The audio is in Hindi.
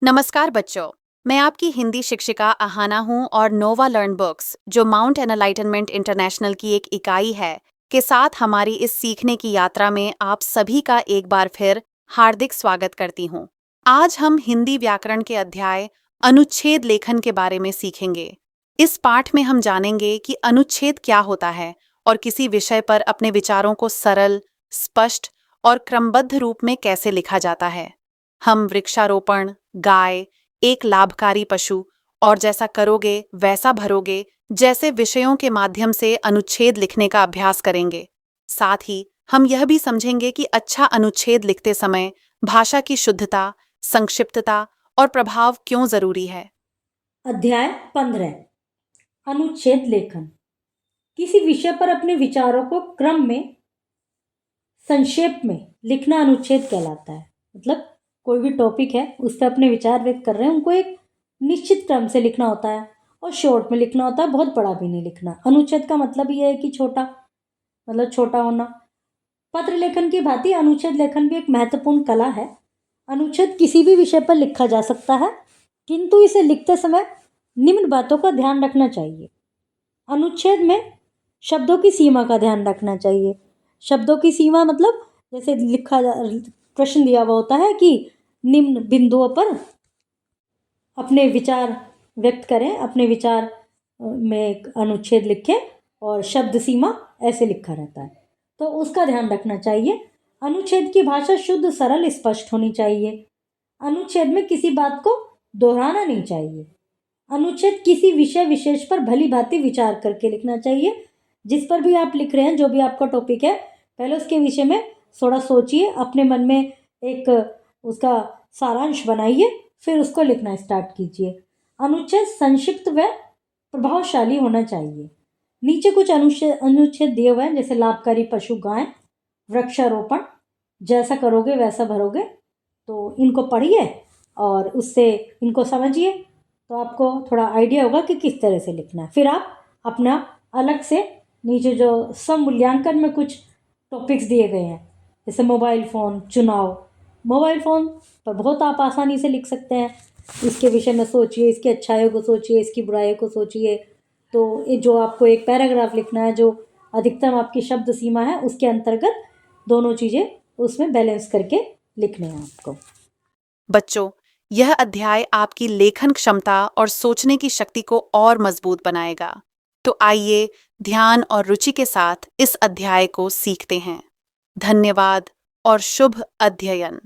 नमस्कार बच्चों, मैं आपकी हिंदी शिक्षिका आहाना हूँ और नोवा लर्न बुक्स, जो माउंट एनलाइटनमेंट इंटरनेशनल की एक इकाई है, के साथ हमारी इस सीखने की यात्रा में आप सभी का एक बार फिर हार्दिक स्वागत करती हूँ। आज हम हिंदी व्याकरण के अध्याय अनुच्छेद लेखन के बारे में सीखेंगे। इस पाठ में हम जानेंगे कि अनुच्छेद क्या होता है और किसी विषय पर अपने विचारों को सरल, स्पष्ट और क्रमबद्ध रूप में कैसे लिखा जाता है। हम वृक्षारोपण, गाय, एक लाभकारी पशु और जैसा करोगे वैसा भरोगे जैसे विषयों के माध्यम से अनुच्छेद लिखने का अभ्यास करेंगे। साथ ही हम यह भी समझेंगे कि अच्छा अनुच्छेद लिखते समय भाषा की शुद्धता, संक्षिप्तता और प्रभाव क्यों जरूरी है। अध्याय 15 अनुच्छेद लेखन। किसी विषय पर अपने विचारों को क्रम में संक्षेप में लिखना अनुच्छेद कहलाता है। मतलब कोई भी टॉपिक है उस पर अपने विचार व्यक्त कर रहे हैं, उनको एक निश्चित क्रम से लिखना होता है और शॉर्ट में लिखना होता है, बहुत बड़ा भी नहीं लिखना। अनुच्छेद का मतलब ये है कि छोटा, मतलब छोटा होना। पत्र लेखन की भांति अनुच्छेद लेखन भी एक महत्वपूर्ण कला है। अनुच्छेद किसी भी विषय पर लिखा जा सकता है, किंतु इसे लिखते समय निम्न बातों का ध्यान रखना चाहिए। अनुच्छेद में शब्दों की सीमा का ध्यान रखना चाहिए। शब्दों की सीमा मतलब जैसे प्रश्न दिया हुआ होता है कि निम्न बिंदुओं पर अपने विचार व्यक्त करें, अपने विचार में एक अनुच्छेद लिखें और शब्द सीमा ऐसे लिखा रहता है, तो उसका ध्यान रखना चाहिए। अनुच्छेद की भाषा शुद्ध, सरल, स्पष्ट होनी चाहिए। अनुच्छेद में किसी बात को दोहराना नहीं चाहिए। अनुच्छेद किसी विषय विशेष पर भली भांति विचार करके लिखना चाहिए। जिस पर भी आप लिख रहे हैं, जो भी आपका टॉपिक है, पहले उसके विषय में थोड़ा सोचिए, अपने मन में एक उसका सारांश बनाइए, फिर उसको लिखना स्टार्ट कीजिए। अनुच्छेद संक्षिप्त व प्रभावशाली होना चाहिए। नीचे कुछ अनुच्छेद दिए हुए हैं, जैसे लाभकारी पशु गाय, वृक्षारोपण, जैसा करोगे वैसा भरोगे। तो इनको पढ़िए और उससे इनको समझिए, तो आपको थोड़ा आइडिया होगा कि किस तरह से लिखना है। फिर आप अपना अलग से नीचे जो स्वमूल्यांकन में कुछ टॉपिक्स दिए गए हैं, जैसे मोबाइल फ़ोन चुनाव, मोबाइल फ़ोन पर बहुत आप आसानी से लिख सकते हैं। इसके विषय में सोचिए, इसकी अच्छाइयों को सोचिए, इसकी बुराइयों को सोचिए। तो ये जो आपको एक पैराग्राफ लिखना है, जो अधिकतम आपकी शब्द सीमा है, उसके अंतर्गत दोनों चीज़ें उसमें बैलेंस करके लिखने हैं आपको। बच्चों, यह अध्याय आपकी लेखन क्षमता और सोचने की शक्ति को और मजबूत बनाएगा। तो आइए ध्यान और रुचि के साथ इस अध्याय को सीखते हैं। धन्यवाद और शुभ अध्ययन।